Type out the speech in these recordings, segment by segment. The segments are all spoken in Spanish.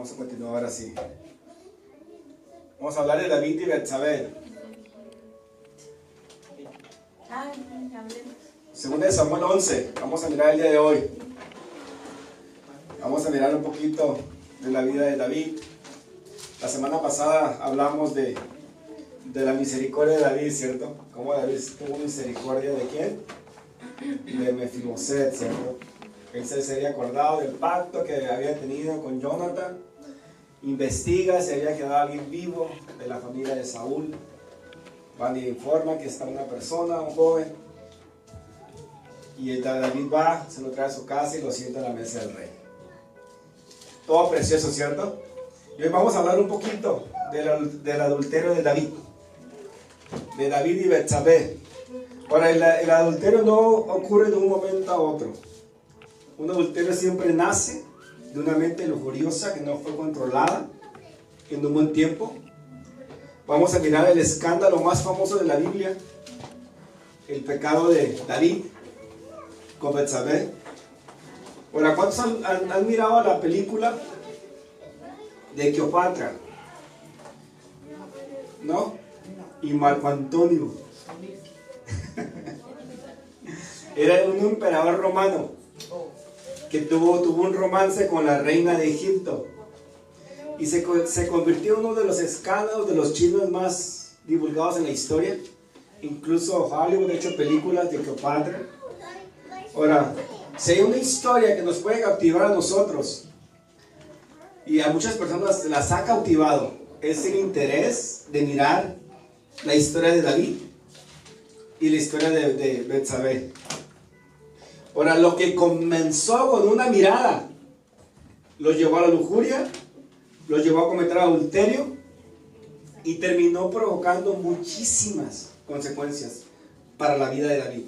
Vamos a continuar ahora sí. Vamos a hablar de David y Betsabé. Segunda de Samuel 11. Vamos a mirar el día de hoy. Vamos a mirar un poquito de la vida de David. La semana pasada hablamos de la misericordia de David, ¿cierto? Cómo David tuvo misericordia de quién? De Mefiboset, ¿cierto? Él se había acordado del pacto que había tenido con Jonathan. Investiga si había quedado alguien vivo de la familia de Saúl. Van y informan que está una persona, un joven. Y David va, se lo trae a su casa y lo sienta en la mesa del rey. Todo precioso, ¿cierto? Y hoy vamos a hablar un poquito del adulterio de David. De David y Betsabé. Ahora, el adulterio no ocurre de un momento a otro. Un adulterio siempre nace de una mente lujuriosa que no fue controlada en un buen tiempo. Vamos a mirar el escándalo más famoso de la Biblia, el pecado de David con Betsabé. Ahora, ¿cuántos han mirado la película de Cleopatra? ¿No? Y Marco Antonio. Era un emperador romano que tuvo un romance con la reina de Egipto y se convirtió en uno de los escándalos, de los chismes más divulgados en la historia. Incluso Hollywood ha hecho películas de Cleopatra. Ahora, si hay una historia que nos puede cautivar a nosotros, y a muchas personas las ha cautivado, es el interés de mirar la historia de David y la historia de Betsabé. Ahora, lo que comenzó con una mirada, lo llevó a la lujuria, lo llevó a cometer adulterio y terminó provocando muchísimas consecuencias para la vida de David.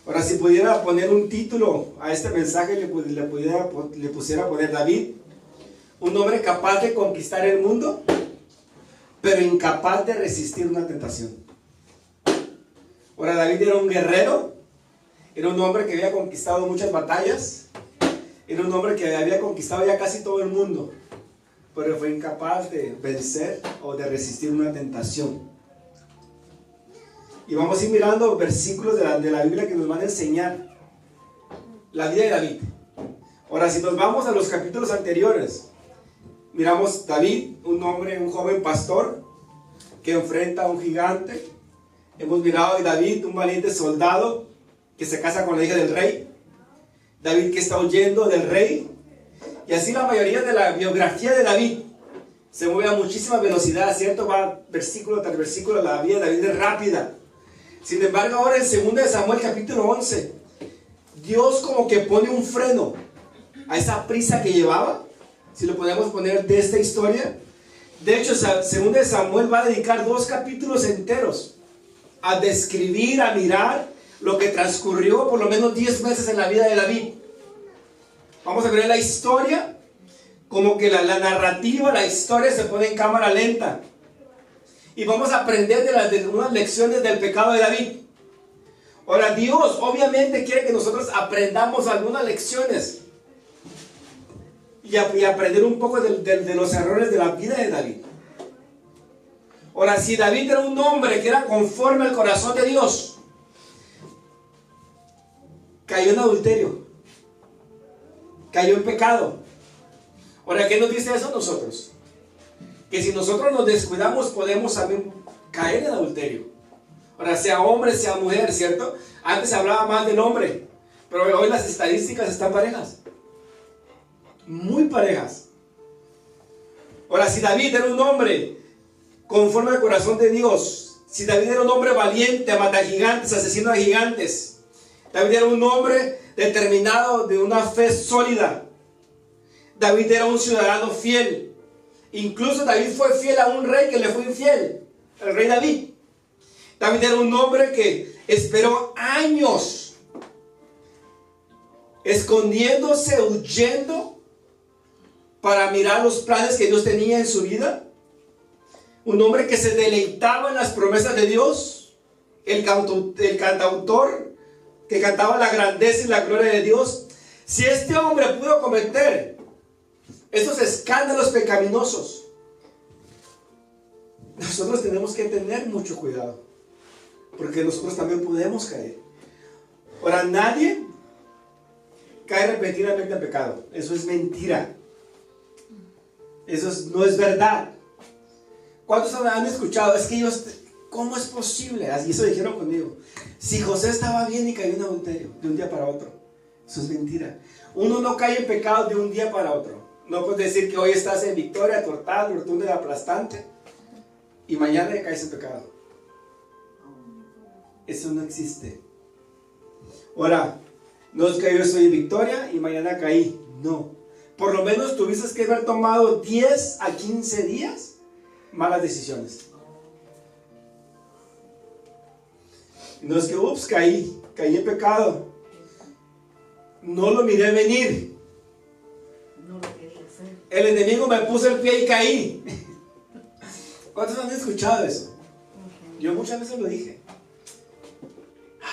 Ahora, si pudiera poner un título a este mensaje, le pusiera poner David, un hombre capaz de conquistar el mundo, pero incapaz de resistir una tentación. Ahora, David era un guerrero, era un hombre que había conquistado muchas batallas, era un hombre que había conquistado ya casi todo el mundo, pero fue incapaz de vencer o de resistir una tentación. Y vamos a ir mirando versículos de la Biblia que nos van a enseñar la vida de David. Ahora, si nos vamos a los capítulos anteriores, miramos David, un joven pastor que enfrenta a un gigante. Hemos mirado a David, un valiente soldado que se casa con la hija del rey. David que está huyendo del rey. Y así la mayoría de la biografía de David se mueve a muchísima velocidad, ¿cierto? Va versículo tras versículo, la vida de David es rápida. Sin embargo, ahora en 2 de Samuel capítulo 11, Dios como que pone un freno a esa prisa que llevaba, si lo podemos poner de esta historia. De hecho, 2 de Samuel va a dedicar 2 capítulos enteros a describir, a mirar lo que transcurrió por lo menos 10 meses en la vida de David. Vamos a ver la historia, como que la narrativa, la historia se pone en cámara lenta. Y vamos a aprender de unas lecciones del pecado de David. Ahora, Dios obviamente quiere que nosotros aprendamos algunas lecciones y aprender un poco de los errores de la vida de David. Ahora, si David era un hombre que era conforme al corazón de Dios, cayó en adulterio, cayó en pecado. Ahora, ¿qué nos dice eso a nosotros? Que si nosotros nos descuidamos podemos también caer en adulterio. Ahora, sea hombre, sea mujer, ¿cierto? Antes se hablaba más del hombre, pero hoy las estadísticas están parejas, muy parejas. Ahora, si David era un hombre conforme al corazón de Dios, si David era un hombre valiente, mata gigantes, asesino a gigantes, David era un hombre determinado, de una fe sólida, David era un ciudadano fiel. Incluso David fue fiel a un rey que le fue infiel, el rey David. David era un hombre que esperó años escondiéndose, huyendo, para mirar los planes que Dios tenía en su vida. Un hombre que se deleitaba en las promesas de Dios, el cantautor que cantaba la grandeza y la gloria de Dios. Si este hombre pudo cometer esos escándalos pecaminosos, nosotros tenemos que tener mucho cuidado, porque nosotros también podemos caer. Ahora, nadie cae repentinamente en pecado. Eso es mentira. No es verdad. ¿Cuántos han escuchado? Es que ellos, ¿cómo es posible? Así eso dijeron conmigo. Si José estaba bien y cayó en adulterio de un día para otro. Eso es mentira. Uno no cae en pecado de un día para otro. No puedes decir que hoy estás en victoria total, rotunda, aplastante, y mañana caes en pecado. Eso no existe. Ahora, no es que yo estoy en victoria y mañana caí. No. Por lo menos tuviste que haber tomado 10 a 15 días malas decisiones. No es que, caí en pecado. No lo miré venir. No lo quería hacer. El enemigo me puso el pie y caí. ¿Cuántos han escuchado eso? Yo muchas veces lo dije.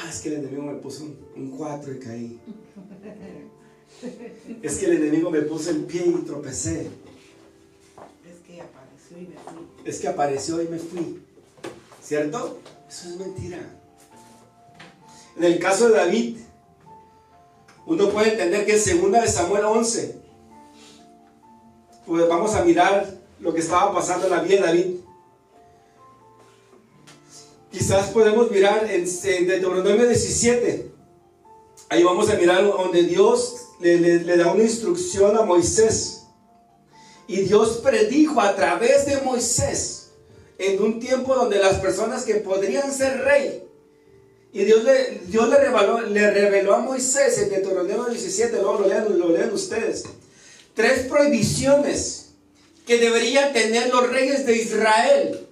Es que el enemigo me puso un 4 y caí. Es que el enemigo me puso el pie y tropecé. Es que apareció y me fui. Es que apareció y me fui. ¿Cierto? Eso es mentira. En el caso de David, uno puede entender que en 2 Samuel 11, pues vamos a mirar lo que estaba pasando en la vida de David. Quizás podemos mirar en Deuteronomio 17. Ahí vamos a mirar donde Dios le da una instrucción a Moisés. Y Dios predijo a través de Moisés en un tiempo donde las personas que podrían ser rey. Y Dios le reveló a Moisés en Deuteronomio 17, luego lo lean ustedes. 3 prohibiciones que deberían tener los reyes de Israel.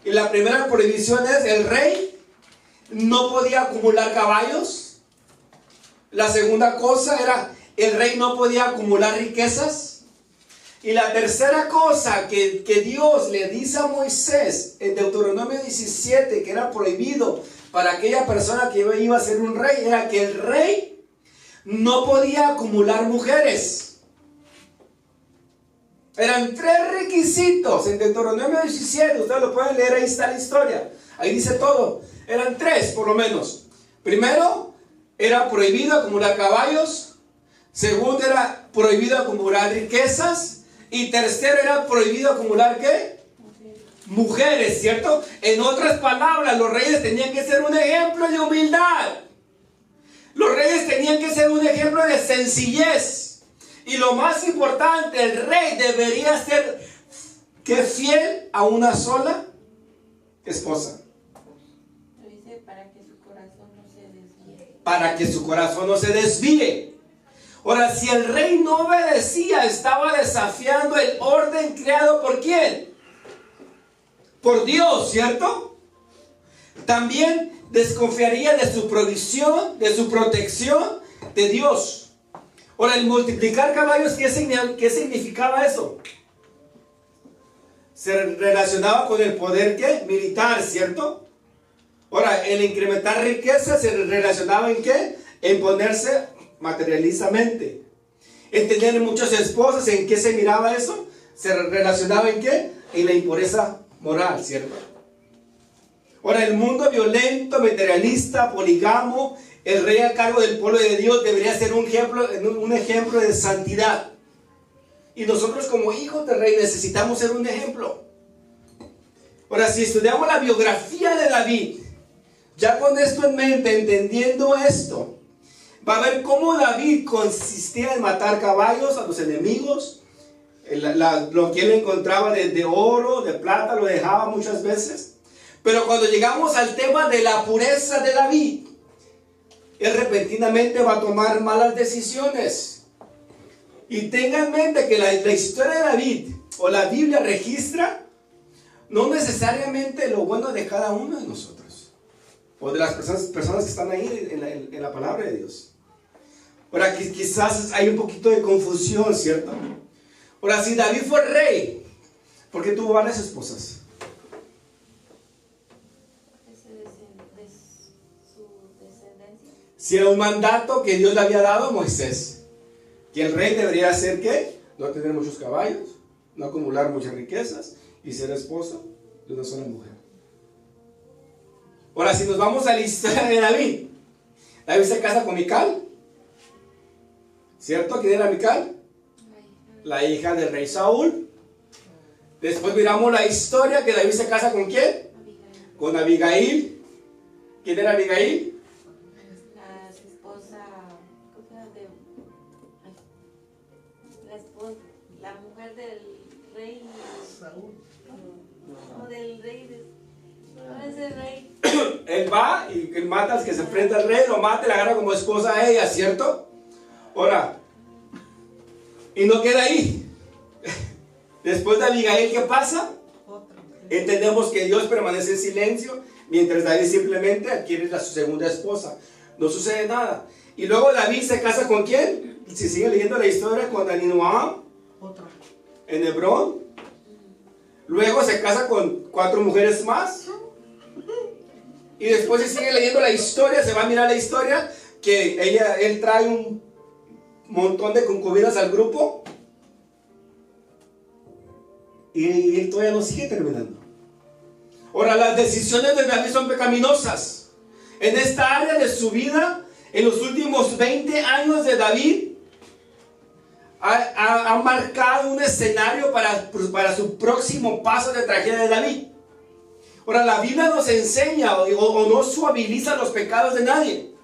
Y la primera prohibición es: el rey no podía acumular caballos. La segunda cosa era: el rey no podía acumular riquezas. Y la tercera cosa que Dios le dice a Moisés en Deuteronomio 17, que era prohibido para aquella persona que iba a ser un rey, era que el rey no podía acumular mujeres. Eran 3 requisitos en Deuteronomio 17. Ustedes lo pueden leer, ahí está la historia. Ahí dice todo. Eran 3 por lo menos. Primero, era prohibido acumular caballos. Segundo, era prohibido acumular riquezas. Y tercero, era prohibido acumular ¿qué? Mujeres, ¿cierto? En otras palabras, los reyes tenían que ser un ejemplo de humildad. Los reyes tenían que ser un ejemplo de sencillez. Y lo más importante, el rey debería ser fiel a una sola esposa. Lo dice para que su corazón no se desvíe. Para que su corazón no se desvíe. Ahora, si el rey no obedecía, estaba desafiando el orden creado ¿por quién? Por Dios, ¿cierto? También desconfiaría de su provisión, de su protección de Dios. Ahora, el multiplicar caballos, ¿qué significaba eso? Se relacionaba con el poder ¿qué? Militar, ¿cierto? Ahora, el incrementar riqueza se relacionaba en ¿qué? En ponerse materialistamente. En tener muchas esposas, ¿en qué se miraba eso? Se relacionaba en ¿qué? En la impureza moral, ¿cierto? Ahora, el mundo violento, materialista, polígamo, el rey a cargo del pueblo de Dios debería ser un ejemplo de santidad. Y nosotros como hijos del rey necesitamos ser un ejemplo. Ahora, si estudiamos la biografía de David, ya con esto en mente, entendiendo esto, va a ver cómo David consistía en matar caballos a los enemigos. Lo que él encontraba de oro, de plata, lo dejaba muchas veces. Pero cuando llegamos al tema de la pureza de David, él repentinamente va a tomar malas decisiones. Y tenga en mente que la historia de David o la Biblia registra no necesariamente lo bueno de cada uno de nosotros o de las personas que están ahí en la palabra de Dios. Ahora, quizás hay un poquito de confusión, ¿cierto? Ahora, si David fue rey, ¿por qué tuvo varias esposas? Su descendencia. Si era un mandato que Dios le había dado a Moisés. Que el rey debería ser, ¿qué? No tener muchos caballos, no acumular muchas riquezas y ser esposo de una sola mujer. Ahora, si nos vamos a la historia de David, David se casa con Mical, ¿cierto? ¿Quién era Mical? La hija del rey Saúl. Después miramos la historia que David se casa con ¿quién? Con Abigail. ¿Quién era Abigail? La esposa, ¿cómo se llama? La mujer del rey Saúl. no del rey no es el rey. Él va y él mata al que se enfrenta al rey, lo mata y la agarra como esposa a ella, ¿cierto? Ahora, y no queda ahí. Después de Abigail, ¿qué pasa? Otra. Entendemos que Dios permanece en silencio mientras David simplemente adquiere a su segunda esposa. No sucede nada. Y luego David se casa ¿con quién? Si sigue leyendo la historia, con Ahinoam Otra. en Hebrón. Luego se casa con 4 mujeres más. Y después se sigue leyendo la historia, se va a mirar la historia, que él trae un montón de concubinas al grupo. Y él todavía no sigue terminando. Ahora, las decisiones de David son pecaminosas. En esta área de su vida, en los últimos 20 años de David, ha marcado un escenario para su próximo paso de tragedia de David. Ahora, la Biblia nos enseña o no suaviza los pecados de nadie.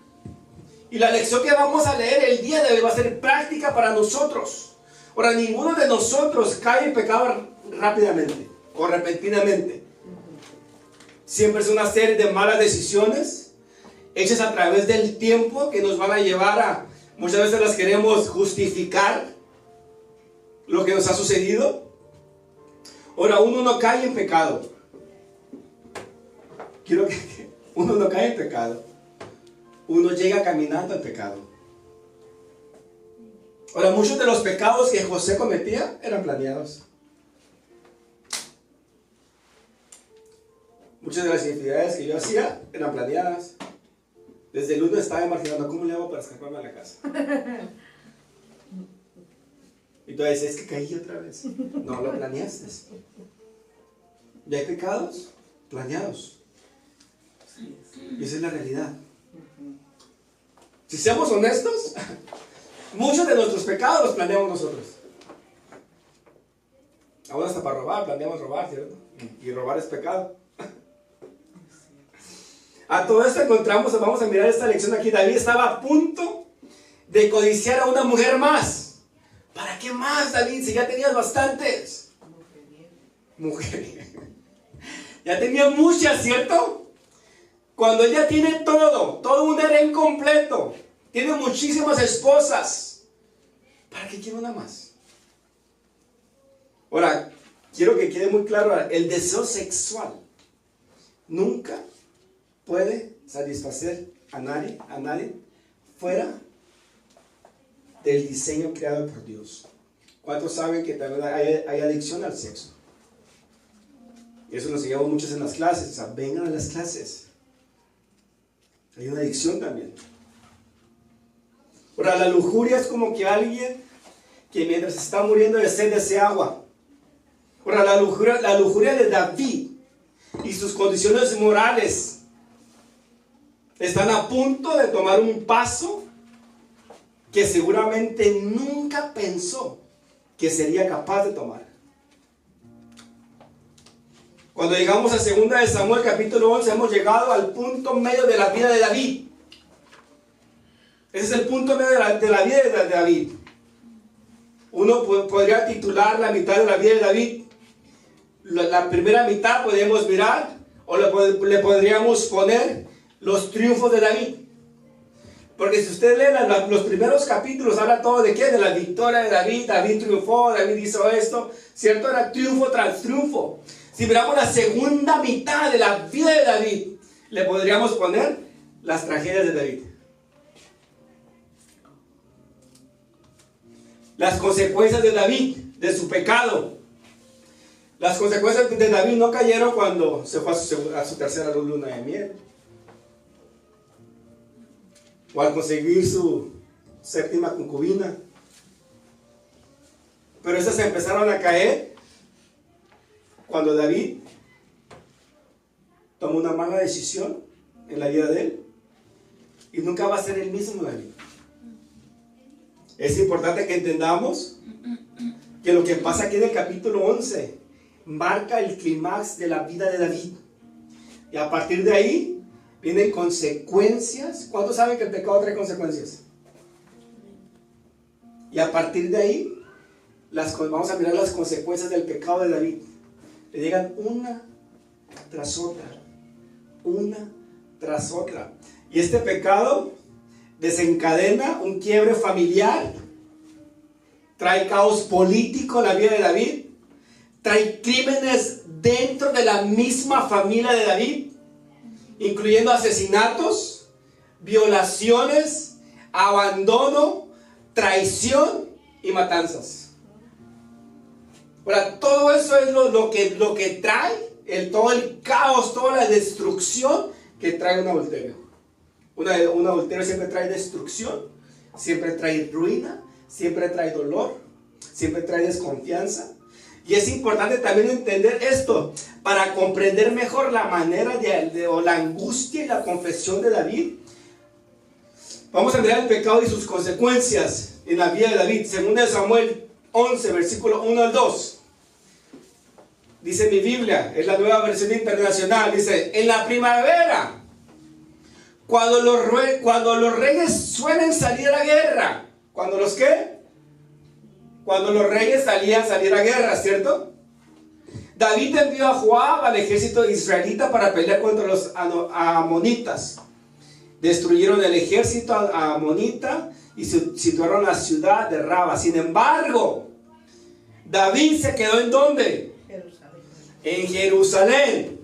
Y la lección que vamos a leer el día de hoy va a ser práctica para nosotros. Ahora, ninguno de nosotros cae en pecado rápidamente o repentinamente. Siempre es una serie de malas decisiones hechas a través del tiempo que nos van a llevar a, muchas veces las queremos justificar lo que nos ha sucedido. Ahora, uno no cae en pecado. Quiero que uno no cae en pecado. Uno llega caminando al pecado. Ahora, muchos de los pecados que José cometía eran planeados. Muchas de las infidelidades que yo hacía eran planeadas. Desde el lunes estaba imaginando cómo le hago para escaparme a la casa. Y tú dices, es que caí otra vez. No, lo planeaste. ¿Y hay pecados? Planeados. Y esa es la realidad. Si seamos honestos, muchos de nuestros pecados los planeamos nosotros. Ahora hasta para robar, planeamos robar, ¿cierto? Y robar es pecado. A todo esto encontramos, vamos a mirar esta lección aquí. David estaba a punto de codiciar a una mujer más. ¿Para qué más, David? Si ya tenías bastantes. Mujer. Ya tenía muchas, ¿cierto? Cuando ella tiene todo un harén completo, tiene muchísimas esposas, ¿para qué quiere una más? Ahora, quiero que quede muy claro, el deseo sexual nunca puede satisfacer a nadie fuera del diseño creado por Dios. ¿Cuántos saben que también hay adicción al sexo? Eso nos enseñamos muchos en las clases, o sea, vengan a las clases. Hay una adicción también. Ahora, la lujuria es como que alguien que mientras está muriendo de sed desea agua. Ahora, la lujuria de David y sus condiciones morales están a punto de tomar un paso que seguramente nunca pensó que sería capaz de tomar. Cuando llegamos a 2 de Samuel capítulo 11, hemos llegado al punto medio de la vida de David. Ese es el punto medio de la vida de David. Uno podría titular la mitad de la vida de David. La primera mitad podemos mirar, o le podríamos poner los triunfos de David. Porque si usted lee los primeros capítulos, habla todo de qué, de la victoria de David. David triunfó, David hizo esto, ¿cierto? Era triunfo tras triunfo. Si miramos la segunda mitad de la vida de David, le podríamos poner las tragedias de David. Las consecuencias de David, de su pecado. Las consecuencias de David no cayeron cuando se fue a su tercera luna de miel. O al conseguir su séptima concubina. Pero estas empezaron a caer cuando David tomó una mala decisión en la vida de él. Y nunca va a ser el mismo David. Es importante que entendamos que lo que pasa aquí en el capítulo 11 marca el clímax de la vida de David. Y a partir de ahí vienen consecuencias. ¿Cuántos saben que el pecado trae consecuencias? Y a partir de ahí vamos a mirar las consecuencias del pecado de David. Le llegan una tras otra. Una tras otra. Y este pecado desencadena un quiebre familiar, trae caos político en la vida de David, trae crímenes dentro de la misma familia de David, incluyendo asesinatos, violaciones, abandono, traición y matanzas. Ahora, todo eso es lo que trae todo el caos, toda la destrucción que trae un adulterio. Un adulterio siempre trae destrucción, siempre trae ruina, siempre trae dolor, siempre trae desconfianza. Y es importante también entender esto para comprender mejor la manera o la angustia y la confesión de David. Vamos a mirar el pecado y sus consecuencias en la vida de David. 2 Samuel 11, versículo 1 al 2. Dice mi Biblia, es la Nueva Versión Internacional, dice: en la primavera, cuando los reyes suelen salir a guerra. ¿Cuando los qué? Cuando los reyes salían a salir a guerra, ¿cierto? David envió a Joab al ejército israelita para pelear contra los amonitas. Destruyeron el ejército amonita y situaron la ciudad de Raba. Sin embargo, David se quedó ¿en dónde? Jerusalén. En Jerusalén.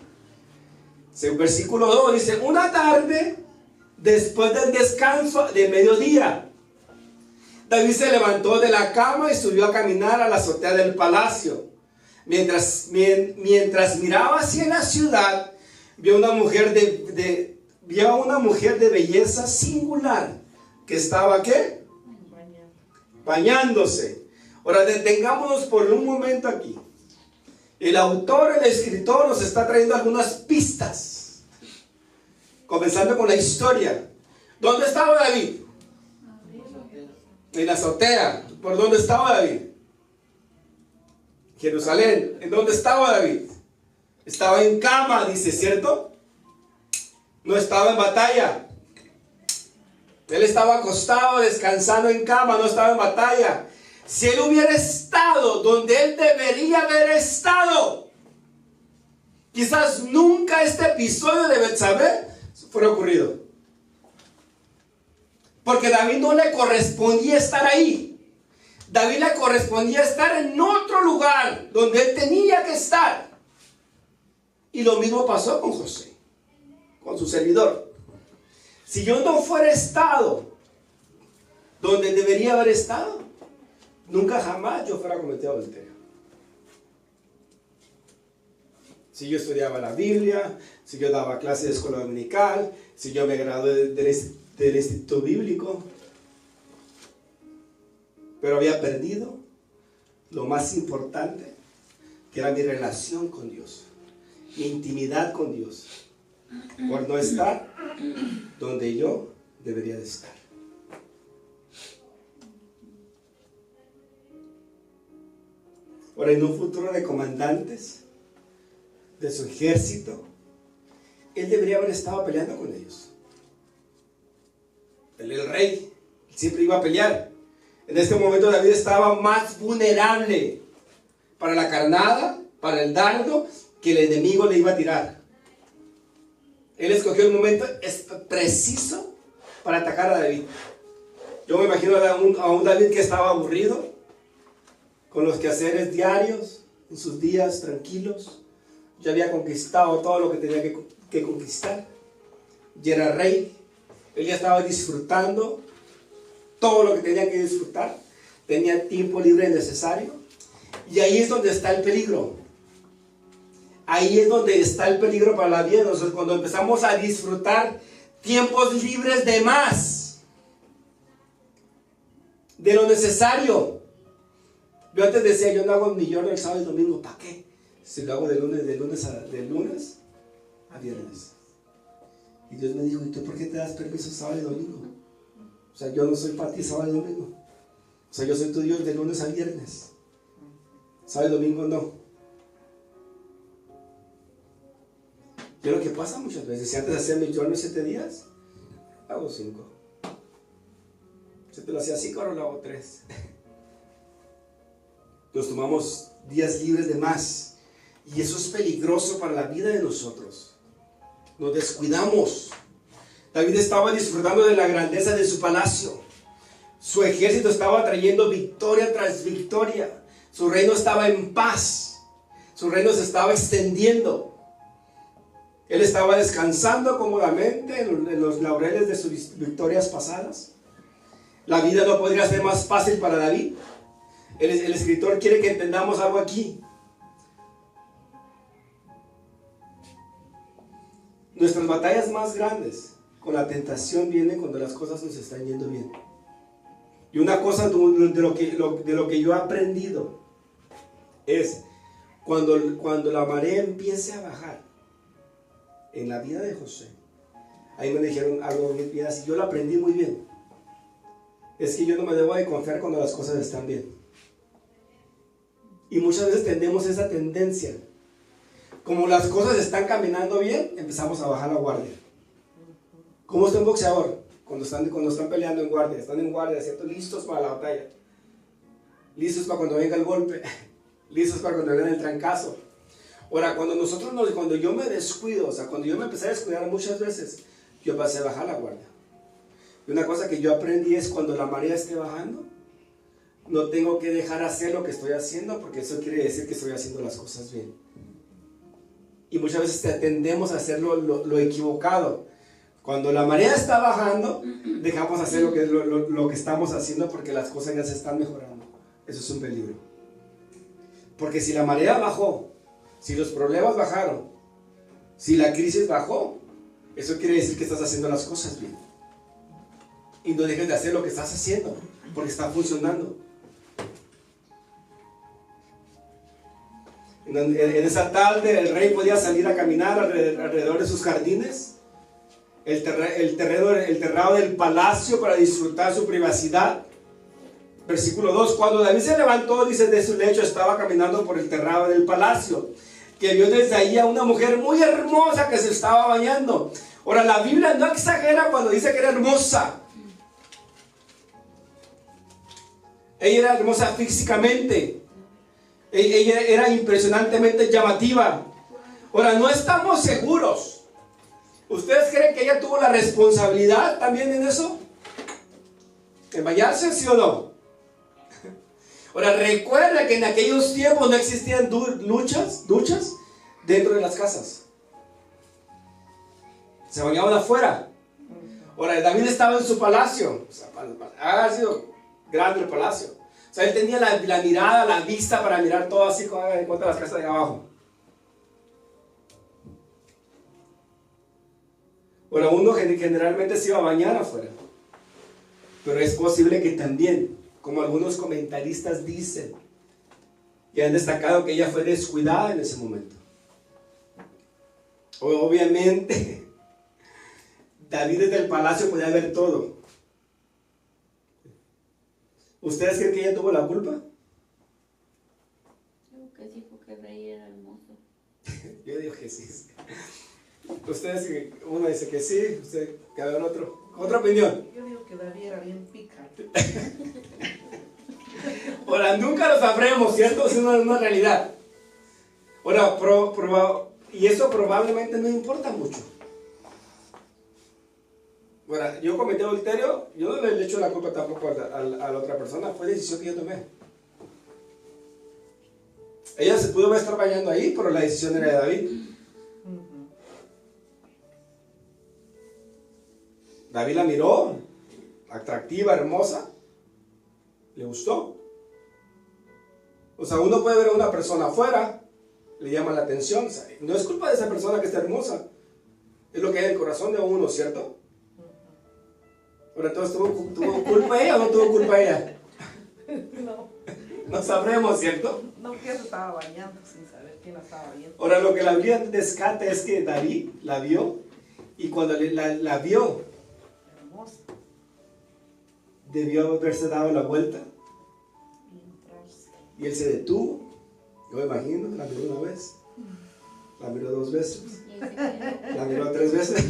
Versículo 2 dice: una tarde, después del descanso de mediodía, David se levantó de la cama y subió a caminar a la azotea del palacio. Mientras miraba hacia la ciudad, vio a una mujer de belleza singular que estaba ¿qué? Bañándose. Ahora detengámonos por un momento aquí. El autor, el escritor, nos está trayendo algunas pistas. Comenzando con la historia. ¿Dónde estaba David? En la azotea. ¿Por dónde estaba David? Jerusalén. ¿En dónde estaba David? Estaba en cama, dice, ¿cierto? No estaba en batalla. Él estaba acostado, descansando en cama, no estaba en batalla. Si él hubiera estado donde él debería haber estado, quizás nunca este episodio de Betsabé fuera ocurrido. Porque David no le correspondía estar ahí. David le correspondía estar en otro lugar donde él tenía que estar. Y lo mismo pasó con José, con su servidor. Si yo no fuera estado donde debería haber estado, nunca jamás yo fuera cometido adulterio. Si yo estudiaba la Biblia, si yo daba clases de escuela dominical, si yo me gradué del instituto bíblico, pero había perdido lo más importante, que era mi relación con Dios, mi intimidad con Dios, por no estar donde yo debería de estar. Ahora, en un futuro de comandantes de su ejército, él debería haber estado peleando con ellos. Él, el rey, siempre iba a pelear. En este momento David estaba más vulnerable para la carnada, para el dardo que el enemigo le iba a tirar. Él escogió el momento preciso para atacar a David. Yo me imagino a un David que estaba aburrido, con los quehaceres diarios, en sus días tranquilos. Ya había conquistado todo lo que tenía que conquistar. Ya era rey. Él ya estaba disfrutando todo lo que tenía que disfrutar. Tenía tiempo libre necesario. Y ahí es donde está el peligro. Ahí es donde está el peligro para la vida. Nosotros, cuando empezamos a disfrutar tiempos libres de más, de lo necesario, Yo antes decía, yo no hago ni yo el sábado y domingo, ¿para qué? Si lo hago de lunes a viernes. Y Dios me dijo, ¿y tú por qué te das permiso sábado y domingo? O sea, yo no soy para ti sábado y domingo. O sea, yo soy tu Dios de lunes a viernes. Sábado y domingo no. Y es lo que pasa muchas veces. Si antes hacía mi journal 7 días, hago 5. Si te lo hacía 5, ahora lo hago 3. Nos tomamos días libres de más. Y eso es peligroso para la vida de nosotros. Nos descuidamos. David estaba disfrutando de la grandeza de su palacio. Su ejército estaba trayendo victoria tras victoria. Su reino estaba en paz. Su reino se estaba extendiendo. Él estaba descansando cómodamente en los laureles de sus victorias pasadas. La vida no podría ser más fácil para David. El escritor quiere que entendamos algo aquí. Nuestras batallas más grandes con la tentación vienen cuando las cosas nos están yendo bien. Y una cosa de lo que yo he aprendido es cuando la marea empiece a bajar en la vida de José. Ahí me dijeron algo bien así, yo lo aprendí muy bien. Es que yo no me debo de confiar cuando las cosas están bien. Y muchas veces tenemos esa tendencia. Como las cosas están caminando bien, empezamos a bajar la guardia. ¿Cómo está un boxeador? Cuando están peleando en guardia, están en guardia, ¿cierto? Listos para la batalla. Listos para cuando venga el golpe. Listos para cuando venga el trancazo. Ahora, cuando yo me descuido, o sea, cuando yo me empecé a descuidar muchas veces, yo pasé a bajar la guardia. Y una cosa que yo aprendí es cuando la marea esté bajando, no tengo que dejar hacer lo que estoy haciendo, porque eso quiere decir que estoy haciendo las cosas bien. Y muchas veces tendemos a hacer lo equivocado. Cuando la marea está bajando, dejamos hacer lo que estamos haciendo porque las cosas ya se están mejorando. Eso es un peligro. Porque si la marea bajó, si los problemas bajaron, si la crisis bajó, eso quiere decir que estás haciendo las cosas bien. Y no dejes de hacer lo que estás haciendo, porque está funcionando. En esa tarde el rey podía salir a caminar alrededor de sus jardines, el terrado del palacio para disfrutar su privacidad. Versículo 2, cuando David se levantó, dice, de su lecho estaba caminando por el terrado del palacio, que vio desde ahí a una mujer muy hermosa que se estaba bañando. Ahora, la Biblia no exagera cuando dice que era hermosa. Ella era hermosa físicamente. Ella era impresionantemente llamativa. Ahora, no estamos seguros. ¿Ustedes creen que ella tuvo la responsabilidad también en eso? ¿En bañarse, sí o no? Ahora, recuerda que en aquellos tiempos no existían duchas dentro de las casas. Se bañaban afuera. Ahora, David estaba en su palacio. O sea, ha sido grande el palacio. O sea, él tenía la mirada, la vista para mirar todo así en cuanto a las casas de abajo. Bueno, uno generalmente se iba a bañar afuera. Pero es posible que también, como algunos comentaristas dicen, que han destacado que ella fue descuidada en ese momento. Obviamente, David desde el palacio podía ver todo. ¿Ustedes creen que ella tuvo la culpa? Creo que sí, porque el rey era hermoso. Yo digo que sí. Ustedes, uno dice que sí, usted, cada uno otra opinión. Yo digo que David era bien picante. Ahora, nunca lo sabremos, ¿cierto? Es una realidad. Ahora, y eso probablemente no importa mucho. Ahora, yo cometí adulterio, yo no le echo la culpa tampoco a la otra persona, fue decisión que yo tomé. Ella se pudo estar bañando ahí, pero la decisión era de David. David la miró, atractiva, hermosa, le gustó. O sea, uno puede ver a una persona afuera, le llama la atención, o sea, no es culpa de esa persona que está hermosa, es lo que hay en el corazón de uno, ¿cierto? Ahora, entonces, ¿tuvo culpa ella o no tuvo culpa ella? No. No sabremos, ¿cierto? No, que se estaba bañando sin saber quién la estaba viendo. Ahora, lo que la Biblia descarta es que David la vio, y cuando la vio, Hermosa. debió haberse dado la vuelta, Y entrarse. y él se detuvo. Yo me imagino, la miró una vez, la miró 2 veces, Y ahí se quedó. la miró 3 veces,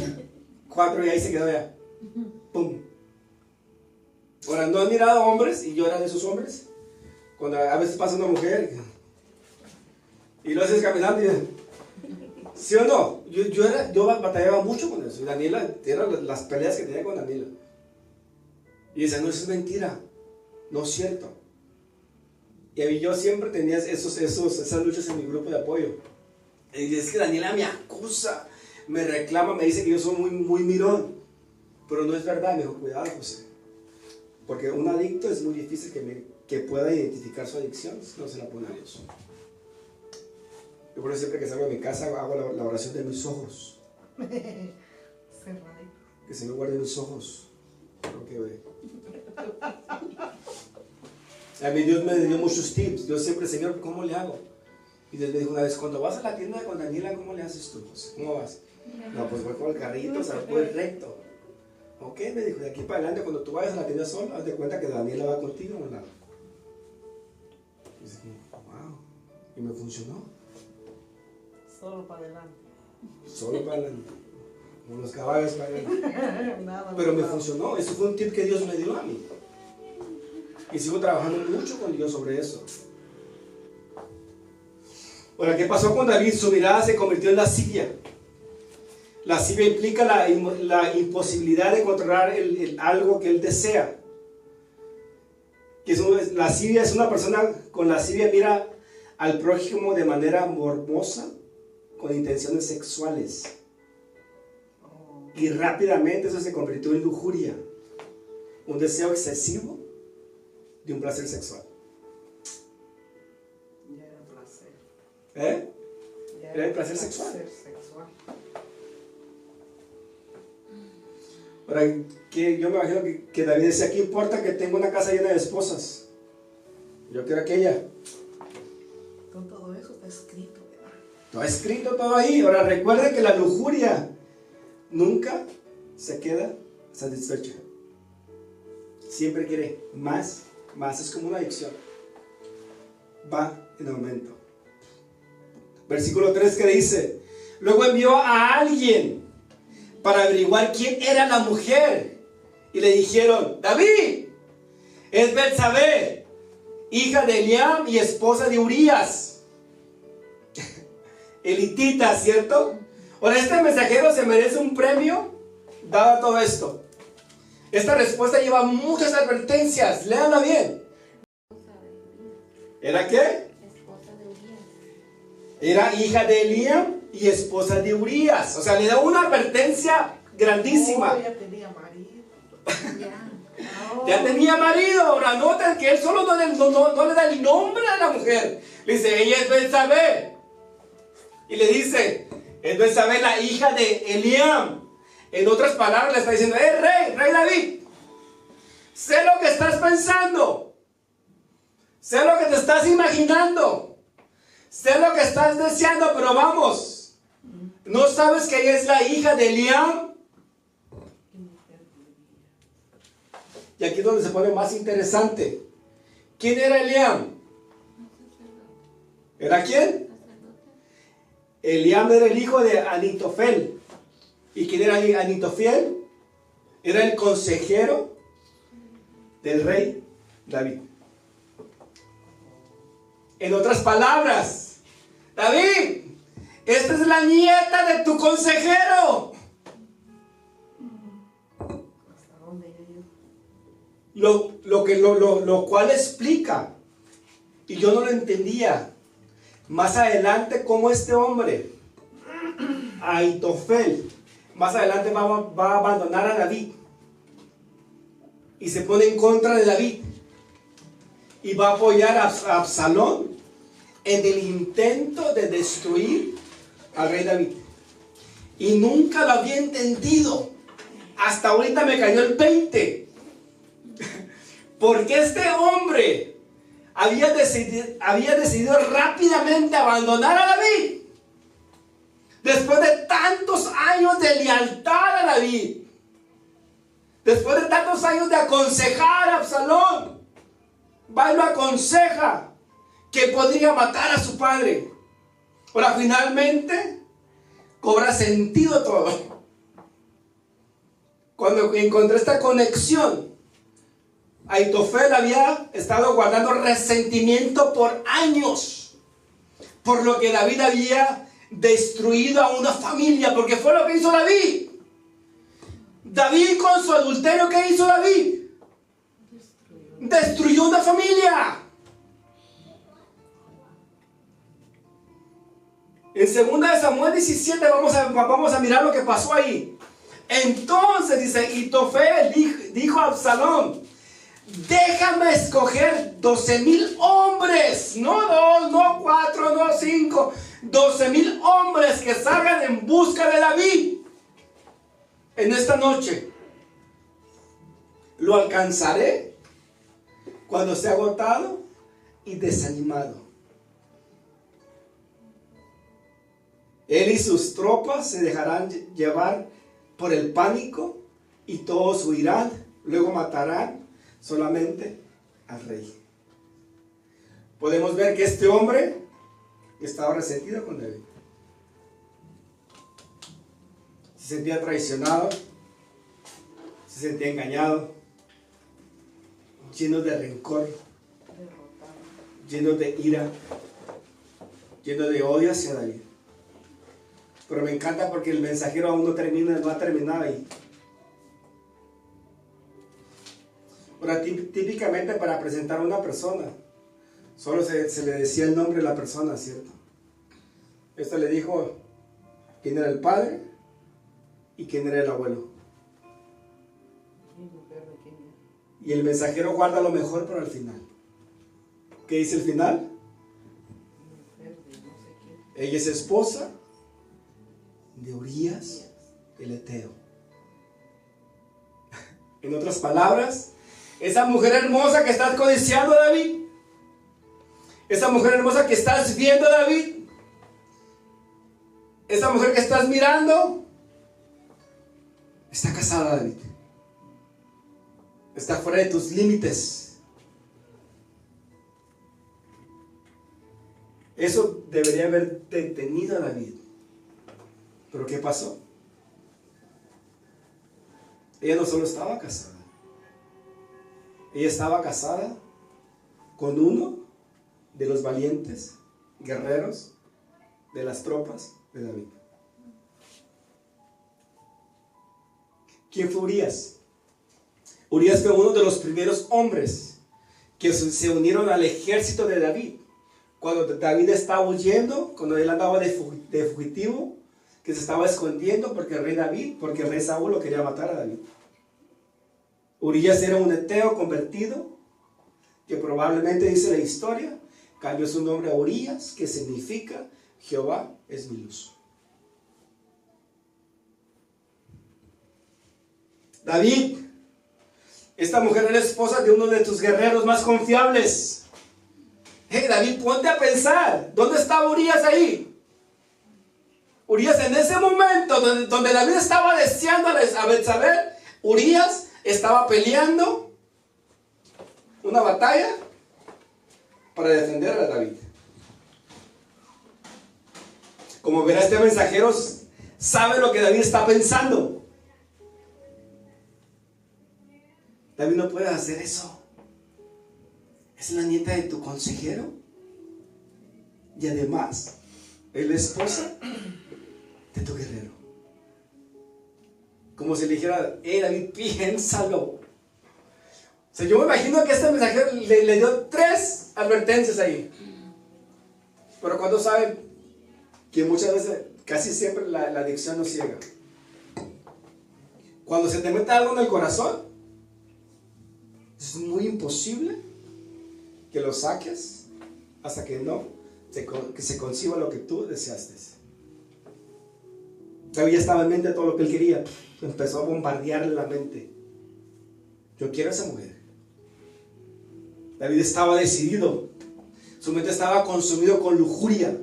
4 y ahí se quedó ya. ¡Pum! Ahora, ¿no han mirado hombres? Y yo era de esos hombres. Cuando a veces pasa una mujer y lo haces caminando y ¿sí o no? Yo batallaba mucho con eso. Y Daniela, eran las peleas que tenía con Daniela. Y decía, no, eso es mentira, no es cierto. Y yo siempre tenía esas luchas en mi grupo de apoyo. Y es que Daniela me acusa, me reclama, me dice que yo soy muy mirón. Pero no es verdad, me dijo, cuidado, José. Porque un adicto es muy difícil que pueda identificar su adicción si no se la pone a Dios. Yo por eso siempre que salgo de mi casa hago la oración de mis ojos. Cerradito. Que se me guarden los ojos. Lo que ve. A mí Dios me dio muchos tips. Yo siempre, Señor, ¿cómo le hago? Y Dios me dijo una vez, cuando vas a la tienda con Daniela, ¿cómo le haces tú, José? ¿Cómo vas? No, pues voy con el carrito, o sea, voy recto. Ok, me dijo, de aquí para adelante, cuando tú vayas a la tienda solo, haz de cuenta que Daniela va contigo a un lado. Y dice, wow, y me funcionó. Solo para adelante. Solo para adelante. Como los caballos para adelante. Nada Pero me más. funcionó, eso fue un tip que Dios me dio a mí. Y sigo trabajando mucho con Dios sobre eso. Ahora, ¿qué pasó con David? Su mirada se convirtió en lascivia. Lascivia implica la imposibilidad de controlar algo que él desea. Lascivia es una persona con lascivia mira al prójimo de manera morbosa, con intenciones sexuales. Y rápidamente eso se convirtió en lujuria, un deseo excesivo de un placer sexual. Ya era placer. ¿Eh? Ya Era el placer sexual. sexual. Ahora, que yo me imagino que David decía, ¿qué importa que tenga una casa llena de esposas? Yo quiero aquella. Con todo eso está escrito, ¿verdad? Está escrito todo ahí. Ahora, recuerde que la lujuria nunca se queda satisfecha. Siempre quiere más, más. Es como una adicción. Va en aumento. Versículo 3 que dice, luego envió a alguien para averiguar quién era la mujer. Y le dijeron, David, es Betsabé, hija de Eliam y esposa de Urías, elitita, ¿cierto? Ahora, este mensajero se merece un premio dado todo esto. Esta respuesta lleva muchas advertencias. Léanla bien. ¿Era qué? Esposa de Urías. Era hija de Eliam y esposa de Urías. O sea, le da una advertencia grandísima. Oh, ya tenía marido. Ya. Oh. Ya tenía marido. Ahora noten que él solo no le da el nombre a la mujer. Le dice, ella es Betsabé. Y le dice, es Betsabé, la hija de Eliam. En otras palabras le está diciendo, rey David, sé lo que estás pensando. Sé lo que te estás imaginando. Sé lo que estás deseando, pero vamos. ¿No sabes que ella es la hija de Eliam? Y aquí es donde se pone más interesante. ¿Quién era Eliam? ¿Era quién? Eliam era el hijo de Anitofel. ¿Y quién era Anitofel? Era el consejero del rey David. En otras palabras, David, esta es la nieta de tu consejero. ¿Hasta dónde yo? Lo cual explica, y yo no lo entendía, más adelante cómo este hombre, Ahitofel, más adelante va a abandonar a David y se pone en contra de David y va a apoyar a Absalón en el intento de destruir al rey David. Y nunca lo había entendido. Hasta ahorita me cayó el 20. Porque este hombre, había decidido rápidamente abandonar a David. Después de tantos años de lealtad a David, después de tantos años de aconsejar a Absalón, va y lo aconseja que podría matar a su padre. Ahora finalmente cobra sentido todo. Cuando encontré esta conexión, Ahitofel había estado guardando resentimiento por años, por lo que David había destruido a una familia, porque fue lo que hizo David. David con su adulterio, ¿qué hizo David? Destruyó una familia. En 2 Samuel 17 vamos a mirar lo que pasó ahí. Entonces dice, Ahitofel dijo a Absalón: déjame escoger 12,000 hombres, no 2, no 4, no 5, 12,000 hombres que salgan en busca de David en esta noche. Lo alcanzaré cuando esté agotado y desanimado. Él y sus tropas se dejarán llevar por el pánico y todos huirán. Luego matarán solamente al rey. Podemos ver que este hombre estaba resentido con David. Se sentía traicionado, se sentía engañado, lleno de rencor, lleno de ira, lleno de odio hacia David. Pero me encanta porque el mensajero aún no ha terminado ahí. Ahora, típicamente para presentar a una persona, solo se le decía el nombre de la persona, ¿cierto? Esto le dijo quién era el padre y quién era el abuelo. Y el mensajero guarda lo mejor para el final. ¿Qué dice el final? Ella es esposa de Urías el Eteo. En otras palabras, esa mujer hermosa que estás codiciando, David, esa mujer hermosa que estás viendo, David, esa mujer que estás mirando, está casada, David. Está fuera de tus límites. Eso debería haber detenido a David. ¿Pero qué pasó? Ella no solo estaba casada. Ella estaba casada con uno de los valientes guerreros de las tropas de David. ¿Quién fue Urías? Urías fue uno de los primeros hombres que se unieron al ejército de David. Cuando David estaba huyendo, cuando él andaba de fugitivo, que se estaba escondiendo porque el rey Saúl lo quería matar a David. Urías era un eteo convertido, que probablemente, dice la historia, cambió su nombre a Urías, que significa Jehová es mi luz. David, esta mujer era esposa de uno de tus guerreros más confiables. David, ponte a pensar, ¿dónde estaba Urías ahí? Urías en ese momento donde David estaba deseando a Betsabé, Urías estaba peleando una batalla para defender a David. Como verá, este mensajero sabe lo que David está pensando. David, no puede hacer eso. Es la nieta de tu consejero. Y además, es la esposa de tu guerrero. Como si le dijera, David, piénsalo. O sea, yo me imagino que este mensajero le dio 3 advertencias ahí. Pero cuando saben que muchas veces, casi siempre la adicción nos ciega. Cuando se te mete algo en el corazón, es muy imposible que lo saques hasta que se conciba lo que tú deseaste. David ya estaba en mente todo lo que él quería. Empezó a bombardearle la mente. Yo quiero a esa mujer. David estaba decidido. Su mente estaba consumido con lujuria.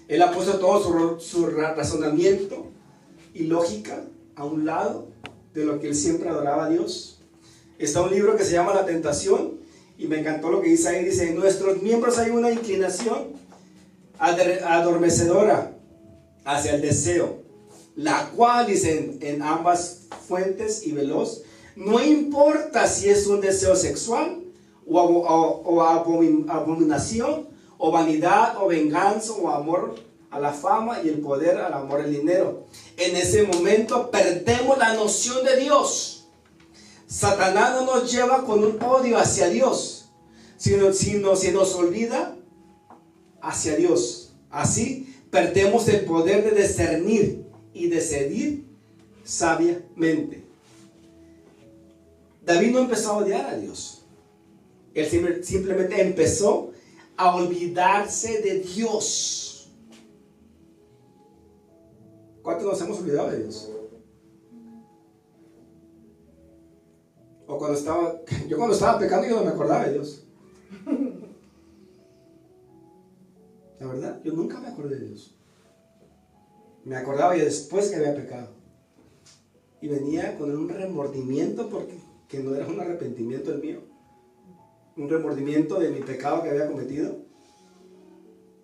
Él ha puesto todo su razonamiento y lógica a un lado de lo que él siempre adoraba a Dios. Está un libro que se llama La Tentación, y me encantó lo que dice ahí. Dice: en nuestros miembros hay una inclinación adormecedora hacia el deseo, la cual, dice, en ambas fuentes y veloz, no importa si es un deseo sexual o abominación, o vanidad, o venganza, o amor a la fama y el poder, al amor al dinero. En ese momento perdemos la noción de Dios. Satanás no nos lleva con un odio hacia Dios, sino se nos olvida hacia Dios. Así perdemos el poder de discernir y decidir sabiamente. David no empezó a odiar a Dios. Él simplemente empezó a olvidarse de Dios. ¿Cuántos nos hemos olvidado de Dios? O cuando estaba pecando, yo no me acordaba de Dios. La verdad, yo nunca me acordé de Dios. Me acordaba ya después que había pecado. Y venía con un remordimiento, porque que no era un arrepentimiento el mío. Un remordimiento de mi pecado que había cometido.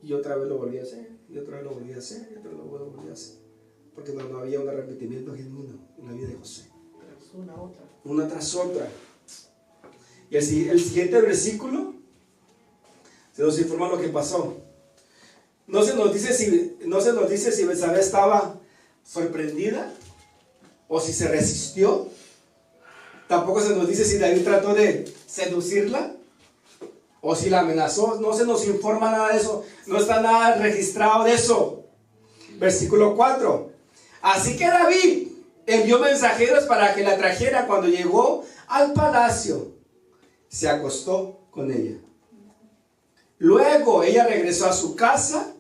Y otra vez lo volví a hacer, y otra vez lo volví a hacer, y otra vez lo volví a hacer. Porque no había un arrepentimiento genuino en la vida de José. Una tras otra. Y el siguiente versículo se nos informa lo que pasó. No se nos dice si Betsabé estaba sorprendida o si se resistió. Tampoco se nos dice si David trató de seducirla o si la amenazó. No se nos informa nada de eso. No está nada registrado de eso. Versículo 4. Así que David envió mensajeros para que la trajera. Cuando llegó al palacio, se acostó con ella. Luego ella regresó a su casa.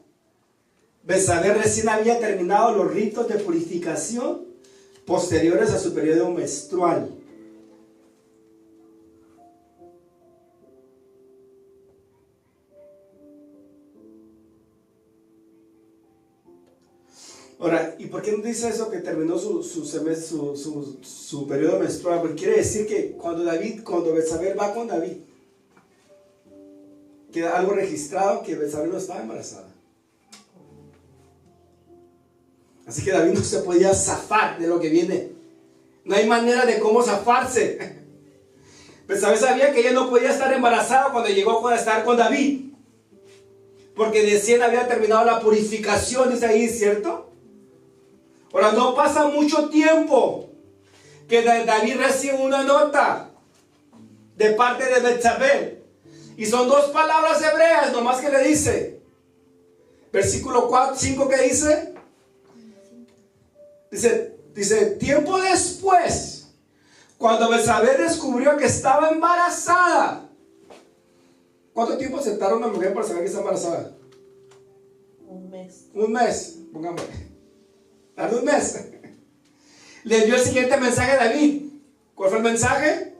Betsabé recién había terminado los ritos de purificación posteriores a su periodo menstrual. Ahora, ¿y por qué no dice eso que terminó su periodo menstrual? Porque quiere decir que cuando Betsabé va con David, queda algo registrado que Betsabé no estaba embarazada. Así que David no se podía zafar de lo que viene. No hay manera de cómo zafarse. Betsabé sabía que ella no podía estar embarazada cuando llegó a estar con David, porque recién había terminado la purificación, dice ahí, ¿cierto? Ahora, no pasa mucho tiempo que David recibe una nota de parte de Betsabé. Y son dos palabras hebreas nomás que le dice. Versículo 5 que dice. Dice, tiempo después, cuando Betsabé descubrió que estaba embarazada. ¿Cuánto tiempo se tarda una mujer para saber que está embarazada? Un mes. Un mes, pongamos. Tarda un mes. Le dio el siguiente mensaje a David. ¿Cuál fue el mensaje?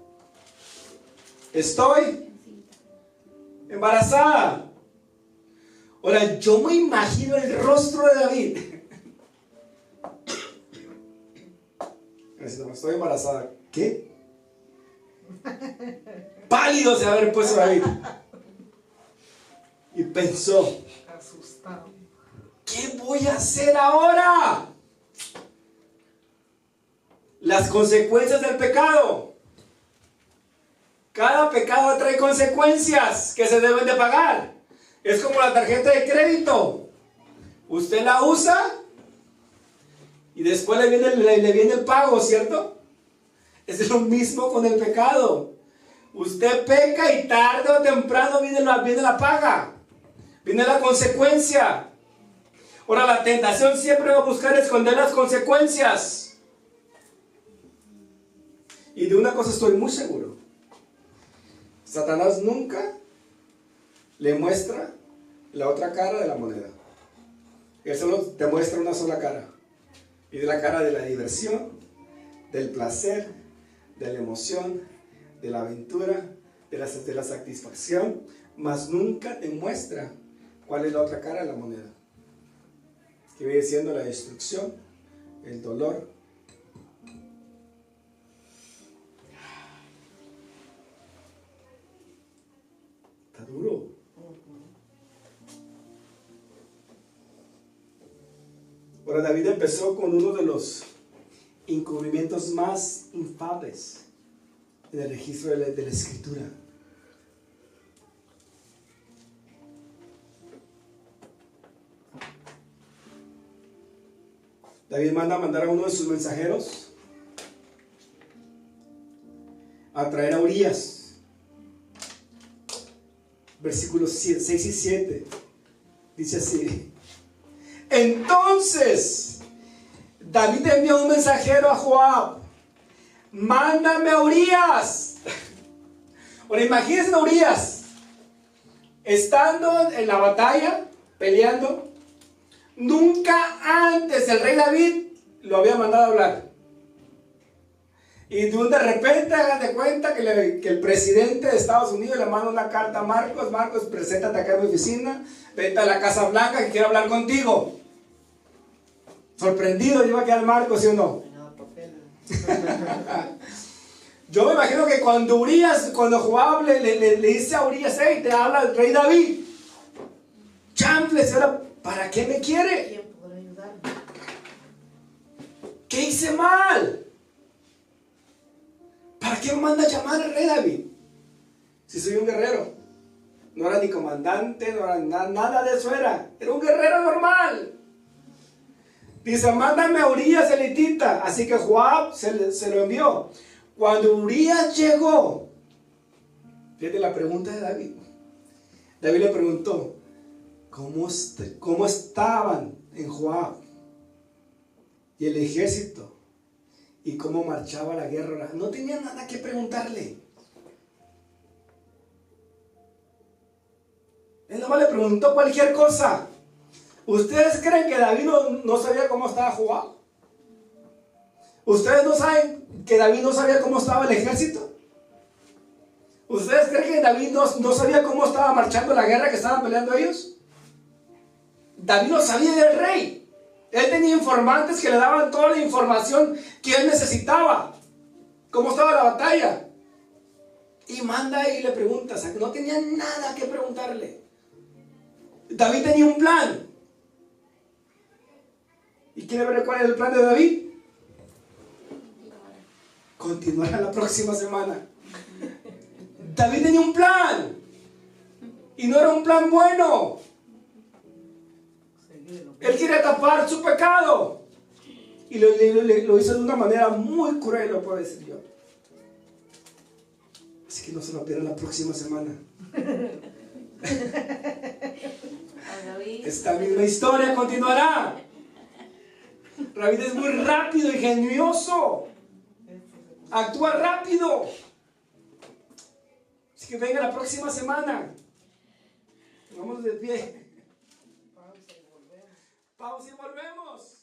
Estoy embarazada. Ahora, yo me imagino el rostro de David. Estoy embarazada. ¿Qué? Pálido se haber puesto David. Y pensó, Asustado. ¿qué voy a hacer ahora? Las consecuencias del pecado. Cada pecado trae consecuencias que se deben de pagar. Es como la tarjeta de crédito. Usted la usa y después le viene el pago, ¿cierto? Es lo mismo con el pecado. Usted peca y tarde o temprano viene la paga. Viene la consecuencia. Ahora, la tentación siempre va a buscar esconder las consecuencias. Y de una cosa estoy muy seguro. Satanás nunca le muestra la otra cara de la moneda. Él solo te muestra una sola cara. Y de la cara de la diversión, del placer, de la emoción, de la aventura, de la satisfacción, mas nunca te muestra cuál es la otra cara de la moneda, que viene siendo la destrucción, el dolor. Está duro. Ahora, David empezó con uno de los encubrimientos más infames en el registro de la escritura. David manda a mandar a uno de sus mensajeros a traer a Urías. Versículos 6 y 7. Dice así: entonces David envió un mensajero a Joab: mándame a Urías. Ahora imagínense a Urías estando en la batalla, peleando. Nunca antes el rey David lo había mandado a hablar. Y de repente hagan de cuenta que el presidente de Estados Unidos le manda una carta a Marcos: Marcos, preséntate acá en mi oficina, vete a la Casa Blanca que quiero hablar contigo. Sorprendido iba a quedar Marcos, ¿sí o no? Yo me imagino que cuando Joab le dice a Urías: hey, te habla el rey David, chanfles, ¿para qué me quiere? ¿Quién podrá ayudarme? ¿Qué hice mal? ¿Para qué me manda a llamar al rey David? Si soy un guerrero. No era ni comandante, no era nada de eso era un guerrero normal. Dice: mándame a Urías el hitita. Así que Joab se lo envió. Cuando Urías llegó, fíjate la pregunta de David. David le preguntó: ¿cómo estaban en Joab y el ejército? ¿Y cómo marchaba la guerra? No tenía nada que preguntarle. Él nomás le preguntó cualquier cosa. ¿Ustedes creen que David no sabía cómo estaba Joab? ¿Ustedes no saben que David no sabía cómo estaba el ejército? ¿Ustedes creen que David no sabía cómo estaba marchando la guerra que estaban peleando ellos? David lo sabía del rey. Él tenía informantes que le daban toda la información que él necesitaba. ¿Cómo estaba la batalla? Y manda y le pregunta. O sea, no tenía nada que preguntarle. David tenía un plan. ¿Y quiere ver cuál es el plan de David? Continuará la próxima semana. David tenía un plan. Y no era un plan bueno. Él quería tapar su pecado. Y lo hizo de una manera muy cruel, lo puedo decir yo. Así que no se lo pierdan la próxima semana. Esta misma historia continuará. David es muy rápido y ingenioso. Actúa rápido. Así que venga la próxima semana. Vamos de pie. Pausa y volvemos.